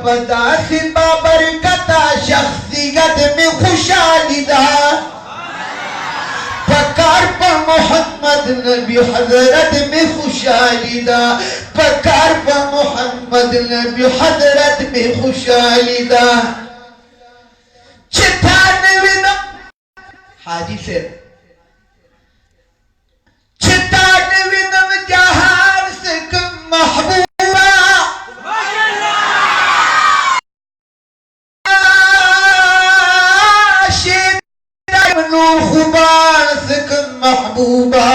بدا سی بابرکتا شخصیت میں خوشحالی دا پکار پا محمد نبی حضرت میں خوشحالی دا پکار پا محمد نبی حضرت میں خوشحالی دا چھتا نویدم حاجی سے چھتا نویدم جہان سے کم محبوبہ شیدن خوبان سے کم محبوبہ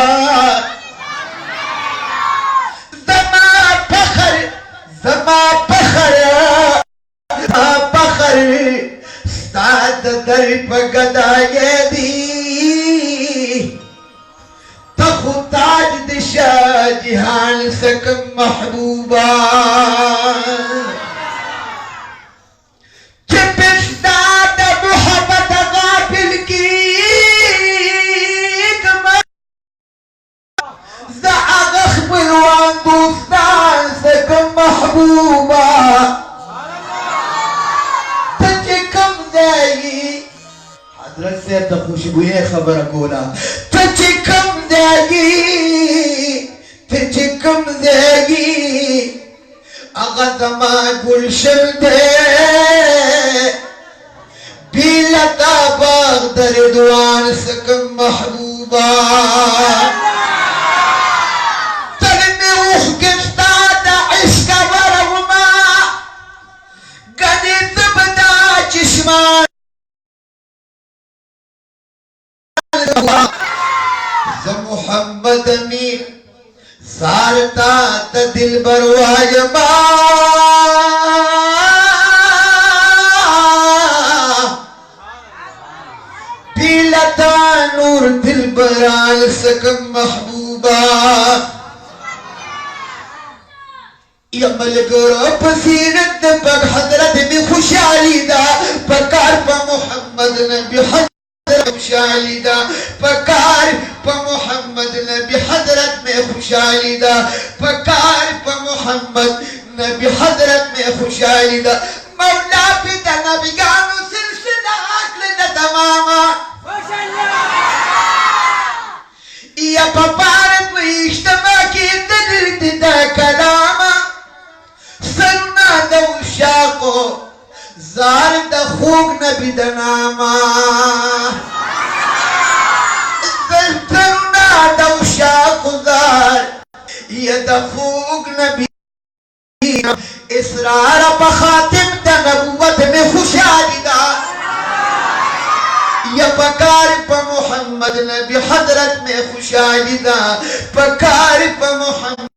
ستاد در پگدائے دی تخو تاج دشا جہان سکم محبوبہ چپستاد محبت غافل کی زعغ اخبروان دوستان سکم محبوبہ حضرت سے تا خوشبوئے خبر کولا تجھے کم دے گی اغا زمان گلشن دے بیلتا باغ در دوان سکم محبوبہ تلمی اوخ گفتا دا عشق ورغما گنی زبدا چشمان محمد امین سارتا تا دل برواجبا پیلتا نور دل برال سکم محبوبا یمل گرو پسیرت پک حضرت میں خوشحالی دا پکار پا محمد نبی حضرت خوشحالی دا پکار پا محمد نبی حضرت میں خوشحالی دا پکار پا محمد نبی حضرت میں خوشحالی دا مولا پیتا نبی گانو سلسلہ اکل دا تماما یا پپارت و اجتماع کی دلت دا کلاما سلنا دا شاقو زار دا خوک نبی دا ناما زرترنا دا شاق زار یا دا خوک نبی اسرار پا خاتم دا نبوت میں خوشحالی دا یا پکار پا محمد نبی حضرت میں خوشحالی دا پکار پا محمد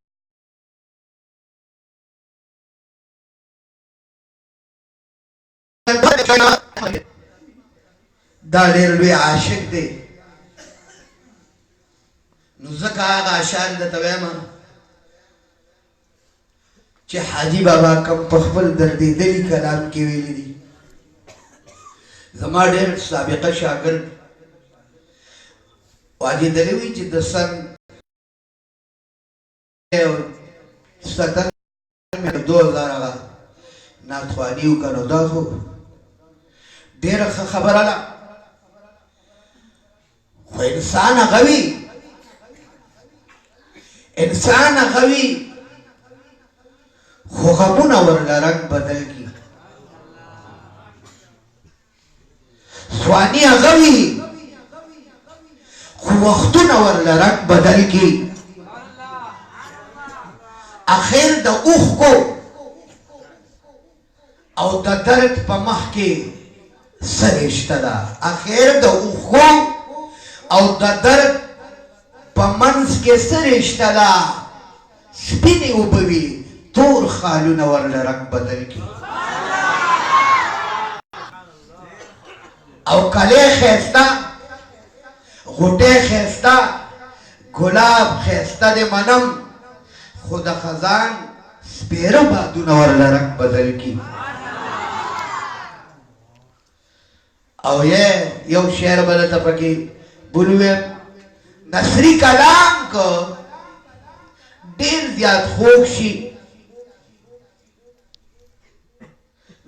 دا دیر لوی عاشق دے نو زکا آغا اشار دا تویما چه حاجی بابا کم پخبل دردی دلی کلام کی ویلی دی زما دیر سابقہ شاگرد واجی دلیوی چه دسن ستن میں 2000 آغا ناتخوانیو کنو دا خو دیر خبر علا خو انسان غوی خو غمون ورلا رنگ بدل کی سوانی غوی خو وقتون ورلا رنگ بدل کی اخیر دا اوخ کو او دا درد پا مح کے سرشتا دا اخیر دا اوخو او دا درد پا منز کے سرشتا دا سپینی اوبوی تور خالون ورل رنگ بدل کی او کلے خیستا غٹے خیستا گلاب خیستا دے منم خود خزان سپیرو بادون ورل رنگ بدل کی او یہ یو شعر بلتا پکی بلویم نصری کلام کو دیر زیاد خوک شی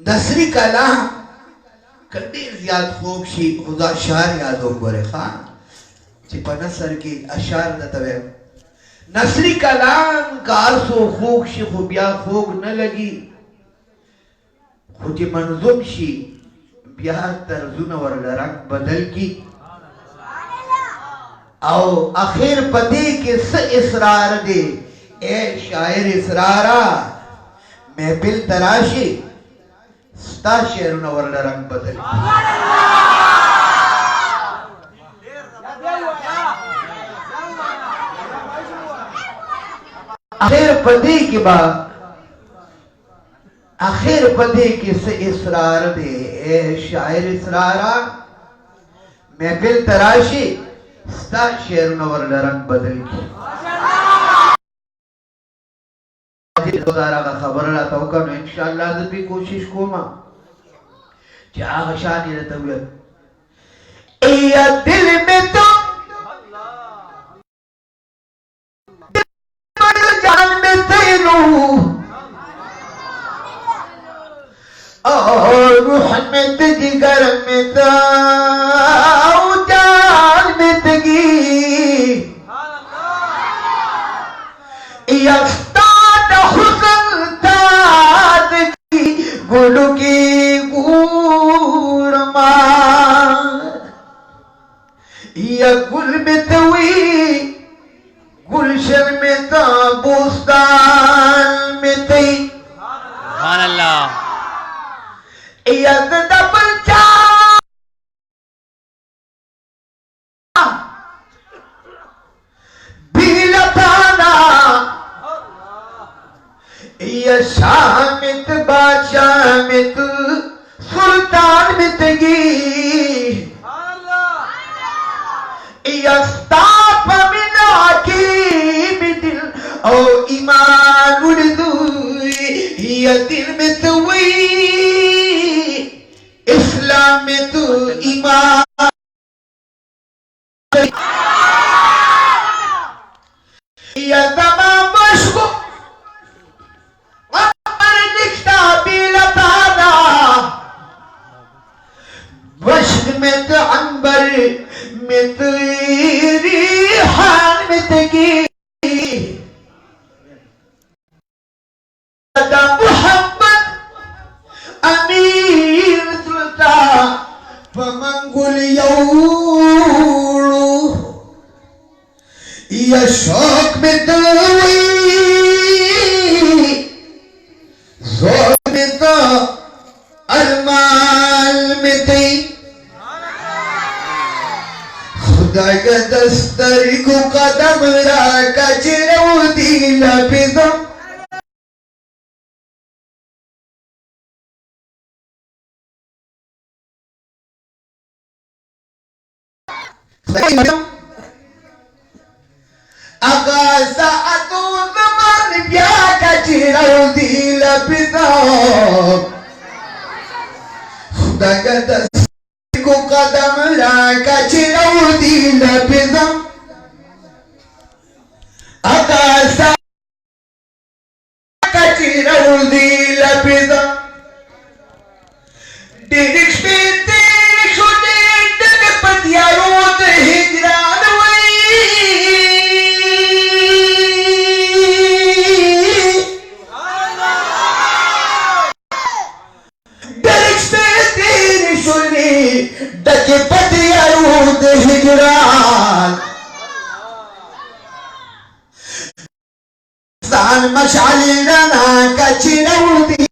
नसरी कलाम कॾहिं ज़्याद खूब शी खुदा अशार यादो गोरे खान चिपा नसर की अशार न तवे नसरी कलाम कार सो खूब शी खुबिया खूब न लगी खुद मंजुम शी बिया तर्जुन वर रंग बदल की आओ आखिर पति के स इसरार दे ए शायर इसरारा महफिल तराशी स्ता शेर नवर रंग बदल आखिर पति की बात आखिर पति के से इसरार दे ए शायर इसरारा महफिल तराशी स्ता शेर नवर रंग बदल की का खबर लाता होगा ना इंशाअल्लाह तो भी कोशिश को मां क्या शान ये तबीयत या दिल में तो जान में तेरू और रूह में जिगर में तो जान में तगी या गुल की गूरमा या गुल में तवी गुलशन में तो बुस्तान में तई सुभान अल्लाह या डबल चा या शामित बादशाह में तू सुल्तान में तगी या स्ताप मिना की दिल ओ ईमान उर्दू या दिल में तू इस्लाम में तू ईमान या तमाम मशहूर वश्क में तो अंबर में तो रिहान में तगी मोहम्मद अमीर सुल्तान पमंगुल यौलू या शौक में तो जोर में तो अरमान में तई खुदा का दस्तर को कदम राका चिरौ दिल पिदम आगासा अतु ज़मान ब्या का चिरौ दिल पिदम खुदा का दस्तर को कदम राका चिरौ दिल पिदम आगासा का चिरौ दिल पिदम डिरिक्स पे तेरे छोटे डग पतिया रोत हिजरान डके पतिया रूद हिजरान सान मशाली रना का चिरौदी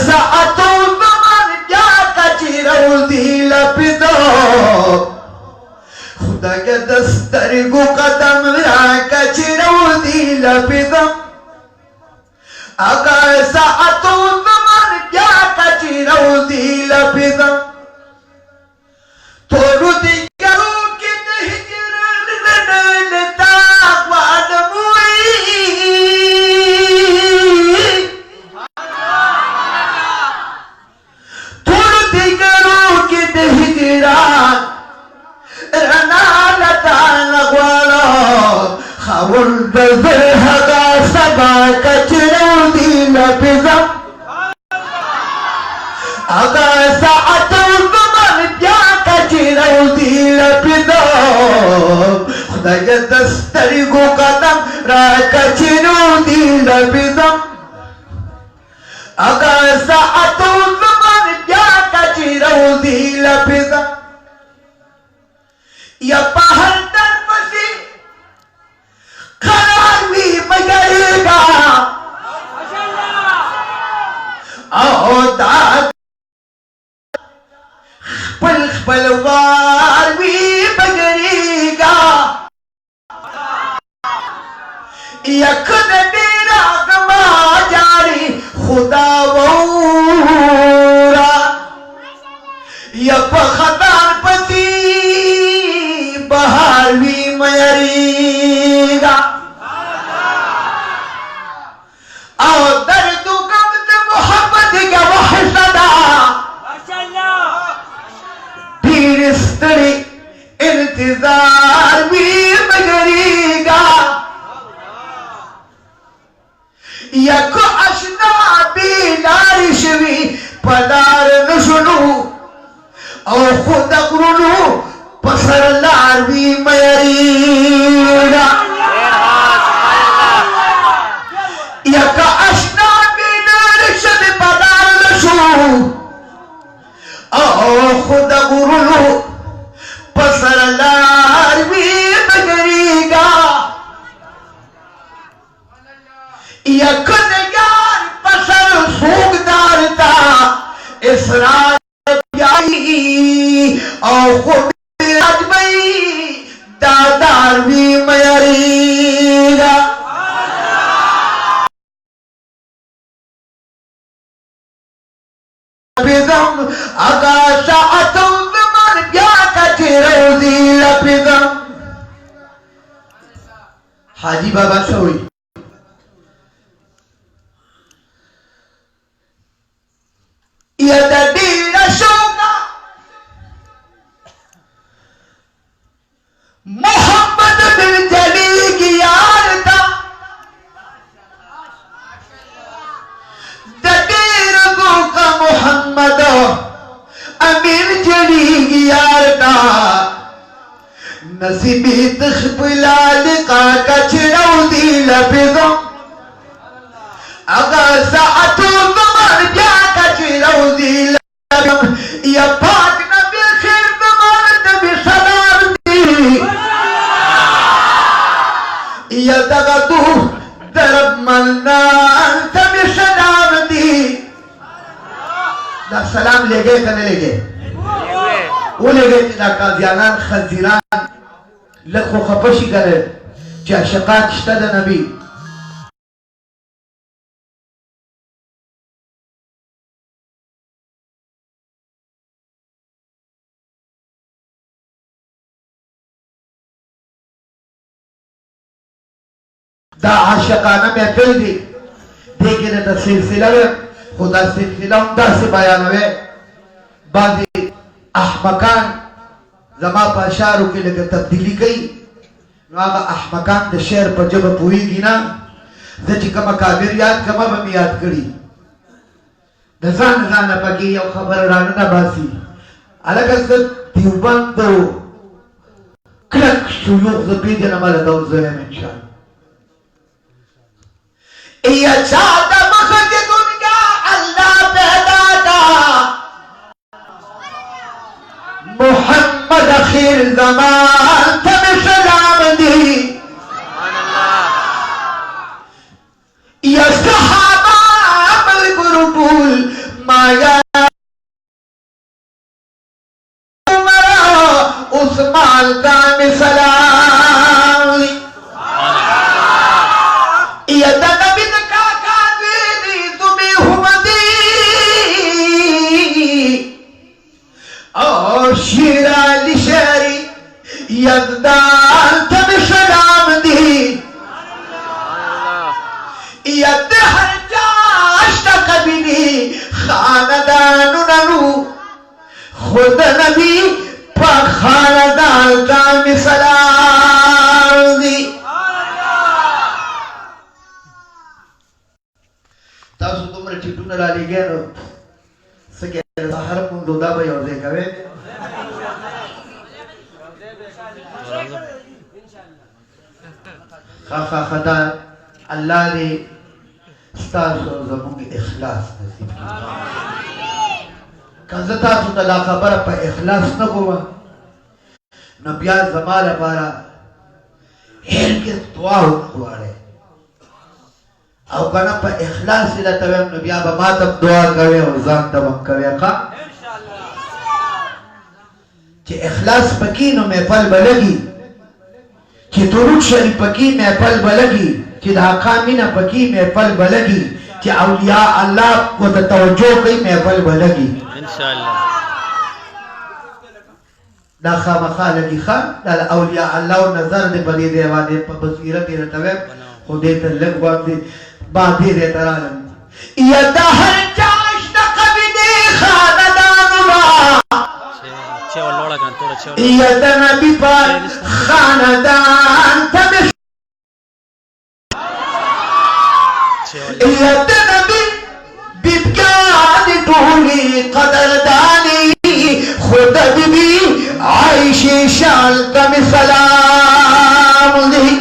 साअतों ज़मान क्या का चिरौदी लपिदो खुदा के दस्तर को कदम का चिरौदी लपिदो अगर साअतों चिरौदी लपिदम थोड़ू दिगरू की हिजरन नलता वादमुई थोड़ू दिगरू की हिजरन नलता लगवालो खबुल दज़र हगा सबा का चिरौदी अगर सातों ज़मान क्या कचराओ दिल पिदो खुदाया दस्तरी को कदम राय कचराओ दिल पिदो अगर सातों ज़मान क्या कचराओ दिल पिदो या पहाड़ तरफ से करार भी बगलेगा आओ दाद पलवार भी बगरेगा यखद मेरा गमा जारी खुदा वोरा या पखदार पति बहार भी मयरेगा आओ दर्द गम मोहब्बत का वह सदा फिर इंतजार भी मगरेगा यको अशना भी नारिश भी पदार नशुनु और खुद अकरुनु पसर लार भी मयरेगा यका अशना भी नारिश भी पदार नशुनु और खुद अकरुनु पसर लार भी मगरेगा यखद यार पसर सूगदार था इसरार और खुद अजमई दादार भी मयरेगा पिदम आकाशा अतुम मन क्या कचराओ दिल पिदम हाजी बाबा सोई यदीर शोका मोहम्मद बिन जली की यार था दीर का मोहम्मद अमीर जली की यार था नसीबी तखबिलाल का कचराओ दिल पिदम अगर सातों ज़मान क्या कचराओ दिल या पाक नबी खैर ज़मान नबी सलाम दी या दगतू दरब मन्नान तबी सलाम दी दा सलाम ले गए कने ले गए वो ले गए दा कादियानान खजीरान लखो खपशी करे चा शकात शतद नबी दा आशिकाना महफिल दी देखे न सिलसिला खुदा सिलसिला उमदा से बयान हुए बाजी अहमकान जमा पाशारों के लिए तब्दीली कई नागा अहमकान द शेर पर जब पूरी गिना जची कमा काबिर याद कमा बमी याद करी दसान जाना पकी यो खबर राना ना बासी अलग से दिवबंद क्लक शुयूख ज़बीद नमाल दौज़े में इंशाअल्लाह ये चाहता मखद दुनिया अल्लाह पैदा का मोहम्मद आखिर ज़मान तब सलाम दी ये सहाबा अमल गुरुकुल माया उस्मान का सलाम ये शिराली शरी यदान तब सलाम दी यद हर जाश्त कबिनी खानदान ननु खुद नबी पर खानदान का सलाम दी तब तुमरे चिट्टू न डाली गया हर को दोदा भाई और देखावे खा खदा अल्लाह ने स्तासो ज़मूंगी इखलास नसीब कंजता तो तला खबर पर इखलास न कोवा नबिया ज़माना पारा हेल के दुआ हुआड़े और कना पर इखलास से तवे नबिया बमा तब दुआ करे और जान तब करे का कि इखलास पकी नो में पल बलगी कि दुरूद शरीफ पकी में पल बलगी कि धाकामीना पकी में पल बलगी कि औलिया अल्लाह को तवज्जो कई में पल बलगी इंशाअल्लाह दा खामखा लगी खान दा औलिया अल्लाह नजर दे बनी देवाने पर बसीरत दे तवे खुदे तलक बांधे बांधे दे तरान या दहर चाश नकबी दे खानदानुमा छे लोड़ा गान तोड़ा छे या नबी पर खानदान तब या नबी बिबकान टूली कदरदानी खुद भी आयशे शाल कम सलाम दी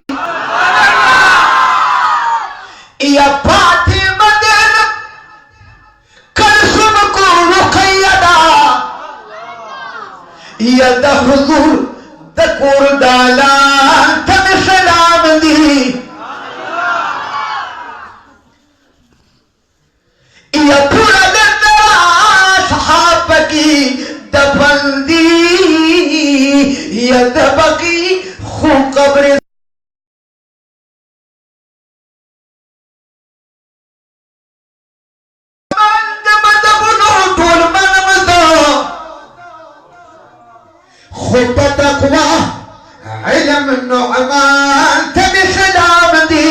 या फातिमा दिन कलसुम को रुक़य्यदा या दहुजूर दकुर दालान कम सलाम दी या पूरा दिन सहाब की दफन दी या दबकी खू कब्र खुद तकवा इल्म नुअमान तब सलाम दी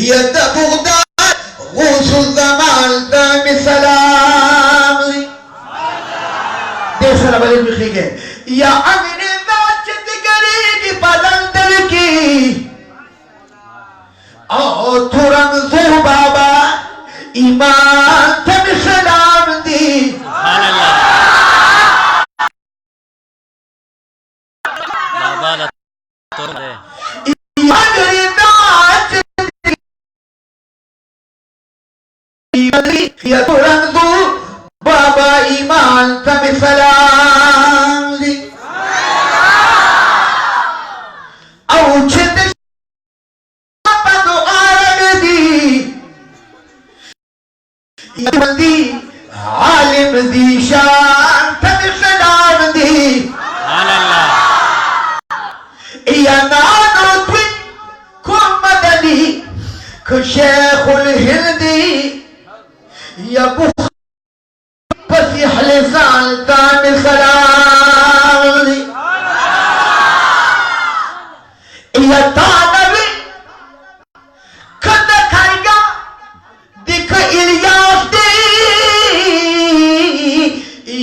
यदबुगदार गौसुल ज़मान दाम सलाम देख सलाम अलैहि लिखे या अमीने दाचत करीबी बदंदर की ओ तुरंग ज़ो बाबा ईमान तब सलाम दी बाबा ला तोरे या तुरंग बाबा ईमान तब सलाम दी औचित पदो आरग दी दी आलिम दी शान तब सलाम दी या नानो तुम को मदनी को शेखुल हिंदी या फसीह लिसान तान सलाम या तानवी कद खाएगा दिख इलियास दी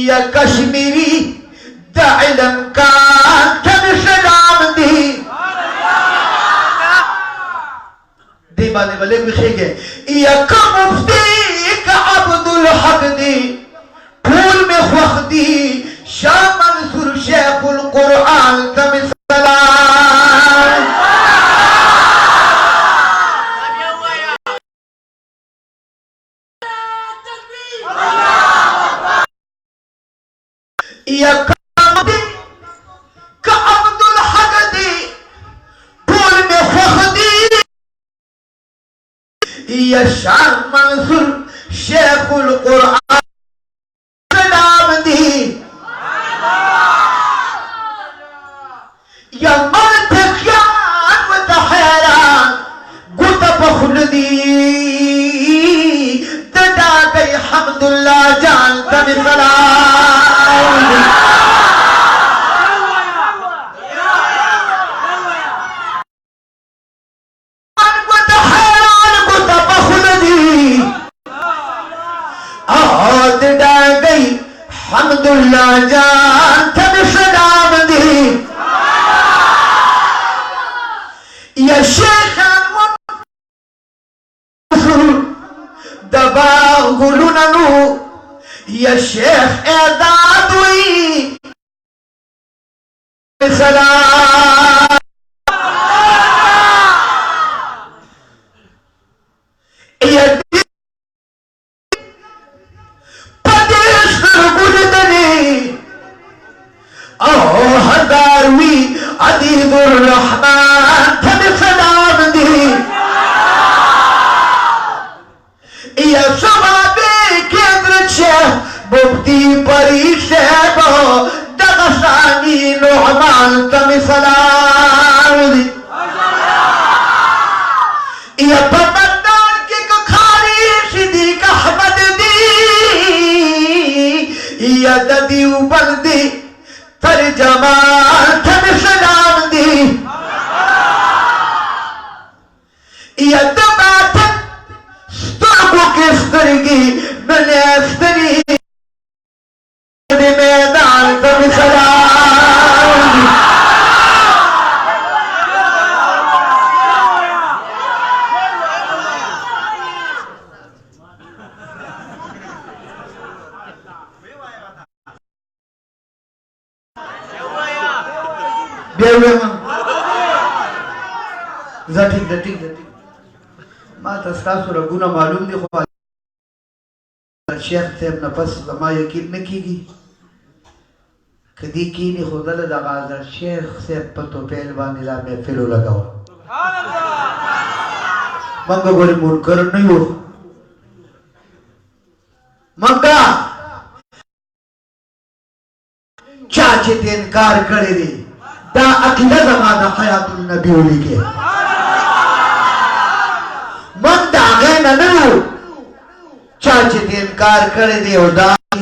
या कश्मीरी दाइलम का तब सलाम दी दीवाने वाले विखेंगे या मुफ्ती अब्दुल हक दी फूल में खुख दी शाह मंसूर शेखुल कुरआन तब सलाम या अब्दुल हक दी फूल में खुख दी या शाह मंसूर शेखुल कुरआन सलाम दी या मर्तख्यान व तहैरान गुत बखुल दी तदा गई हम्दुल्लाह जान तब सलाम हम्दुल्लाह जान तब सलाम दी या शेख दबा गुलुननु या शेख एदादुई सलाम या पदेश गुलदनी ओ हदारवी अदीदुर रहमान थम सलाम दी या सवाबे केंद्र शेख मुफ्ती परी शेख दगसानी नोहमान थम सलाम दी या पबंदान के खारी सिद्दीक अहमद दी या ददी बंदी तर्जमा थम सलाम दी या दबातन स्तरगो के स्तरगी मैंने स्तरी मैदान थम सलाम दी माता सासुर गुना मालूम दी खो शेख से अपना बस जमा यकीन न कीगी कदी की नहीं खुदा ला दगाज़र शेख से पतो पहलवान इला में फिरो लगाओ मंगा गोरी मुनकर नहीं हो मंगा चाचे ते इनकार करे दे दा अखिला ज़माना हयातुल नबी उली के मन दागे ननू चाचे ते इनकार करे दे और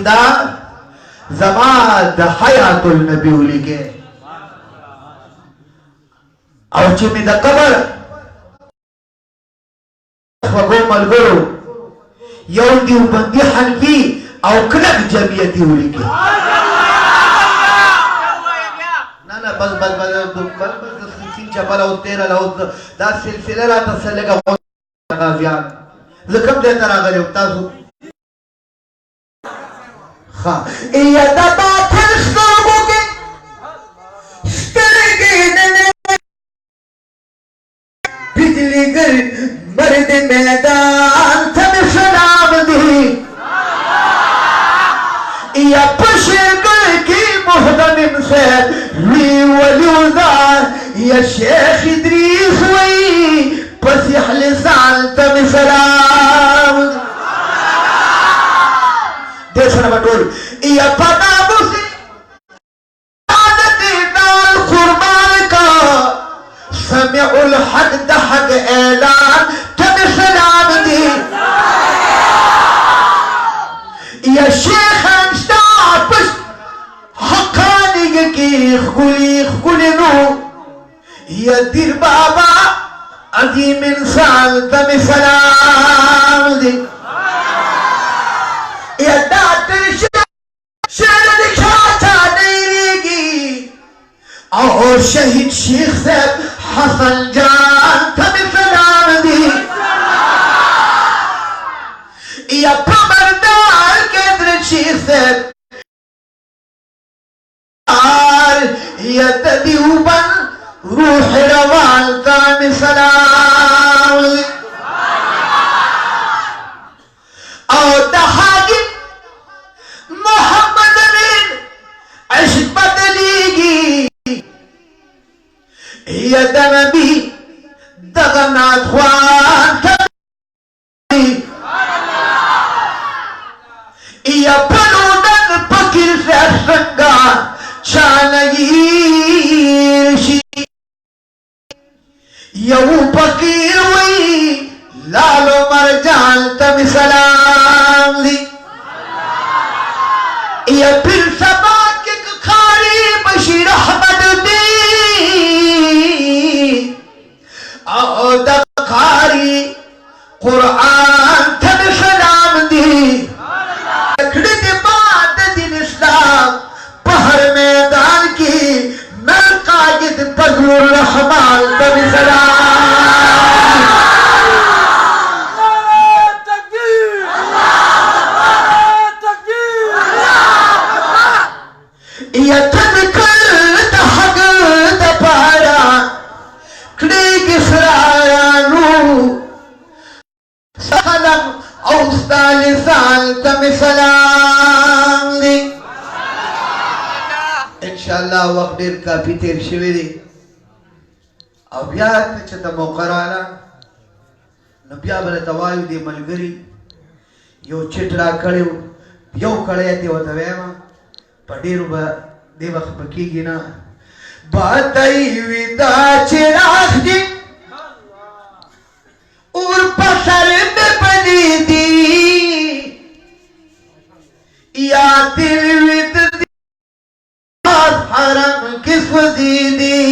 दा ज़माना हयातुल नबी उली के और चिमी दा कबर वगो मलगरो यौदी बंदी हनफी और कलक जमियती उली के बस बस बस बस चपला तेरा लाओ दास सिलसिला ला तसलेगा गाजियान जकम देता रागले उतासु हां ये दादा थरसो के स्टरगे ने बिजली गर मर्द मैदान थम सलाम दी या पशगर की मुहतमिम से या शेख इद्रीस वही पसिह लिसान तम सलाम देशना बटोल या पता बुसे आदत दाल कुर्बान का समिउल हक दहक ऐलान तम सलाम दी या शेख अंस्तापस हकानी की खुली नो या दिल बाबा अजीम इंसान तम सलाम दी या डॉक्टर शेर दिखाता नहीं और शहीद शेख साहब हसन जान तम सलाम दी या खबरदार केंद्र शेख साहब या तदीबन रूह रवान तम सलाम और दहागी मोहम्मद अमीन इश्क बदलेगी या दनबी दगनाथ ख्वान या पलूदन फकीर से संगा चालगी यू फकीर वही लालो मरजान तम सलाम दी या फिर सबा के खारी बशीर अहमद दी आओ दखारी कुरान तम सलाम दी लकड़ी के बाद दिन इस्लाम पहर मैदान की मैं काजिद फजलुर रहमान तम सलाम वक्त ډیر کافي تیر شوی دی او بیا چې ته موقع رااله نو بیا به درته وایو دې ملګري یو چټ راکړی و یو کړی دی ورته وایم په ډېرو به دې به خفه کېږي نه باتای وي دا چراغ دی اور په سر مې پدېږي یا تلوید دی حرم کې سوځېدي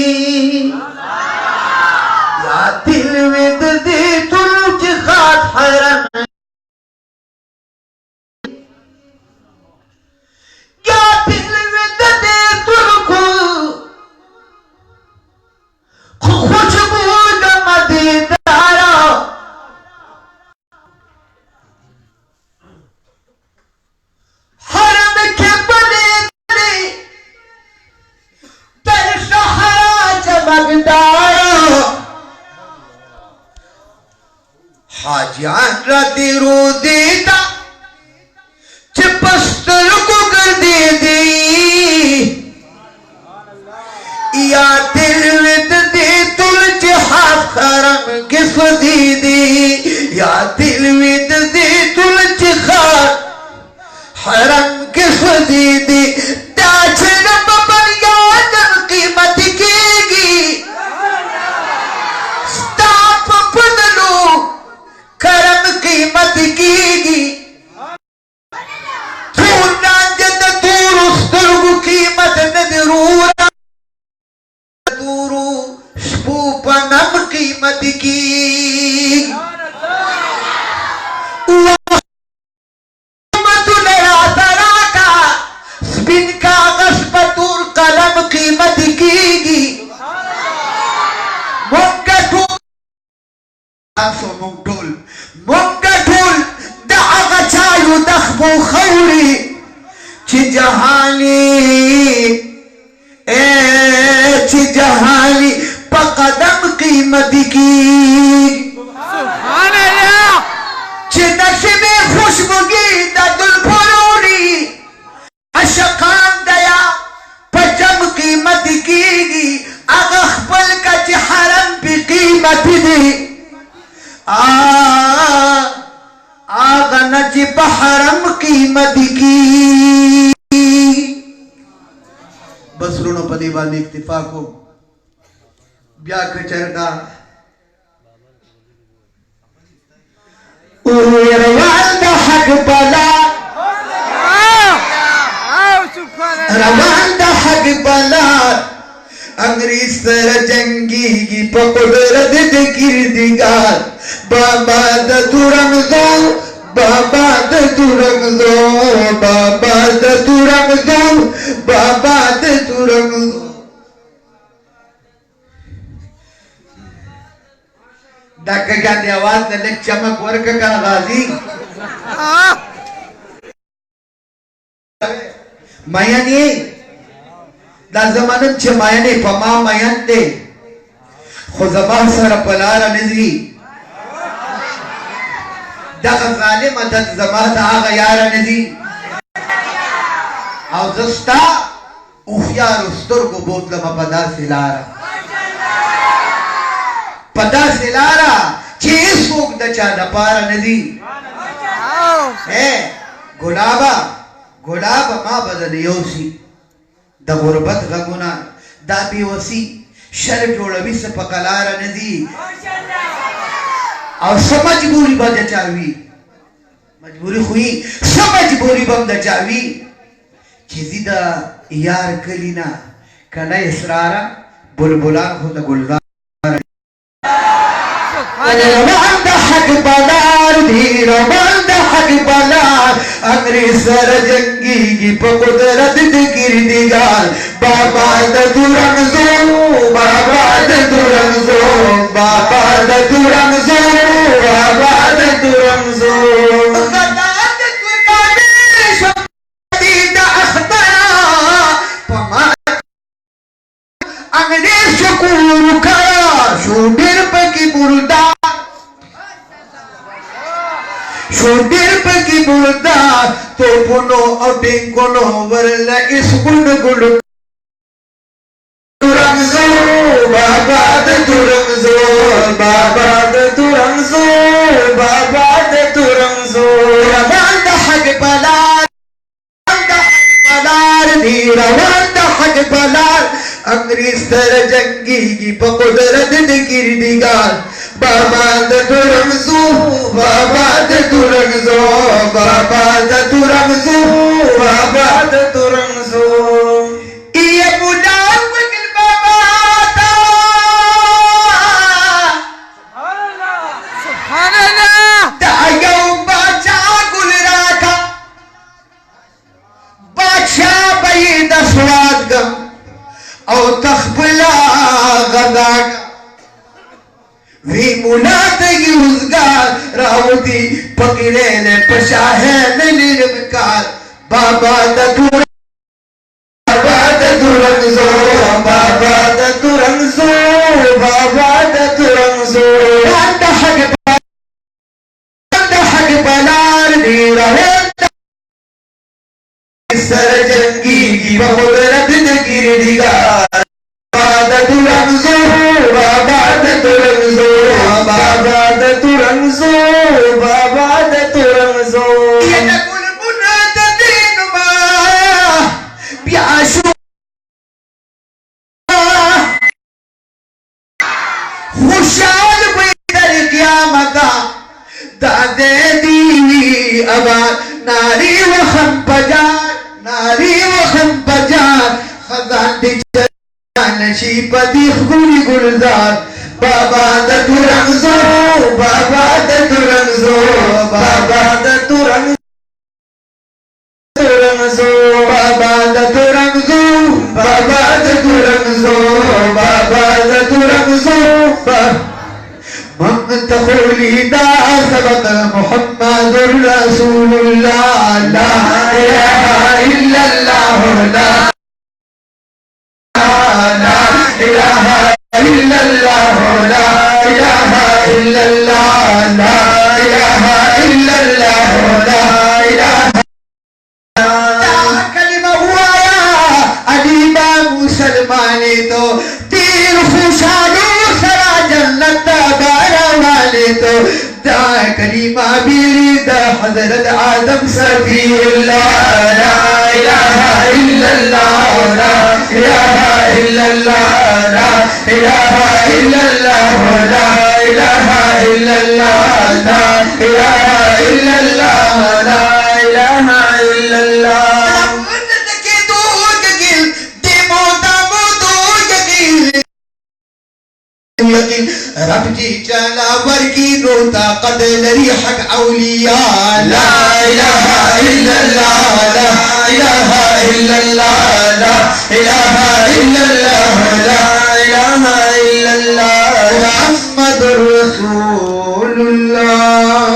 یا تلوید دی ټول چې خاص حرم یا تلوید دی ټول خو خوشبو د مدیدارا حرم کې پدېږي تر صحرا چمکدارا حاجیان را تیرو دیتا چه پستر کو گردیدی یا تلوید دی تل چه حاف خرم کس دیدی یا تلوید دی تل چه خار حرم کس دیدی دا چه نببن یادن قیمت کیگی ستاپ پدلو کرم قیمت کیگی تونا جد دور استرگو قیمت ندرورا دورو شپو پنم قیمت کی قیمتو لرا سراکا سپین کاغذ پتور قلم قیمت کیگی مونگا ٹول آسو مونگ ٹول مونگا ٹول دا آغا چایو دخبو خوری چی جہانی چی جہانی پا قدم قیمت کی سبحان اللہ چی نشم خوشبگی دا دل پروری عشقان دیا پا جم قیمت کی اگا خپل کا چی حرم پی قیمت دی آغا نچی پا حرم قیمت کی بس رونو پدی باندې اکتفا کو بیا کچردا روان د حق بلا روان د حق بلا انګریز سره جنگيږي په قدرت د کردګار بابا د تورنګو بابا د تورنګو بابا د تورنګو بابا د تورنګو دا کګا دی आवाज د لک چمک ورکه کا غازی مایانی دا زمانه چې مایانی په ما مایان دی خو زبان سره پلار نزي دا ظالم د زما د هغه یار ندی او زستا اوخيار سترګو بوتلم په داسې لاره په داسې لاره چې څوک د چا د پاره ندی ګلابا ما بدل یوسی د غربت غږونه دا بیوسی شر جوړوي څه په قلاره ندی او سب مجبوری با دا چاوی مجبوری خوی سب مجبوری با دا چاوی چیزی دا یار کلینا کنا اسرارا بلبلان خود گلزار روان دا حق بلار دی روان دا حق بلار انگریز سر جنگی گی پا قدرت دی کردگار بابا دا دورنگزو بابا دا دورنگزو بابا دا دورنگزو بابا دا دورنگزو غداد کردی شمدی دا اخبرا پما انگریز شکور کرا شوبیر پکی بردا شوبیر پکی بردا تو پنو او ٹینکونو ورلا اس گل گل जंगी बकुदरत किरदिगार बाबा दरमजू बाबा दरमजू बाबा दरमजू बाबा दरमजू ये मुनाफिक बाबा ता सुभान अल्लाह दायो बाचा गुलराका बादशाह बैद स्वाद गम او تخبلا غداك وی منات یوزگار راوتی پکڑین پشاہن نرمکار بابا دورنگزو بابا دورنگزو بابا دورنگزو راند حق بلار دیرہ سر جنگی کی بقدرت گردگار بابا دورنگزو بابا دورنگزو بابا دورنگزو بابا دورنگزو یہ نقل منات دین ما بیاشو خوشحال بیدر قیامتا دادے دیوی ابار ناری وخم بجار ناری وخم بجار خزان دی نشی پدیخ گولی گلزار بابا دورنگزو بابا دورنگزو بابا دورنگزو بابا دورنگزو بابا دورنگزو بابا دورنگزو من تقولي دا سبق محمد رسول الله لا إله إلا الله لا إله إلا الله لا إله إلا الله لا إله إلا الله لا إله كلمة هو يا أديبا مسلماني تو تیر خوشالو سرا جنت بارا والے تو دا کلمہ بیلی دا حضرت آدم صفی اللہ لا الہ الا اللہ لا الہ الا اللہ لا الہ الا اللہ لا الہ الا اللہ لا الہ الا اللہ لا الہ الا اللہ رب جی چلا ورکی نو طاقت لري حق اولیاء لا الہ الا اللہ لا الہ الا اللہ لا الہ الا اللہ لا الہ الا اللہ محمد رسول اللہ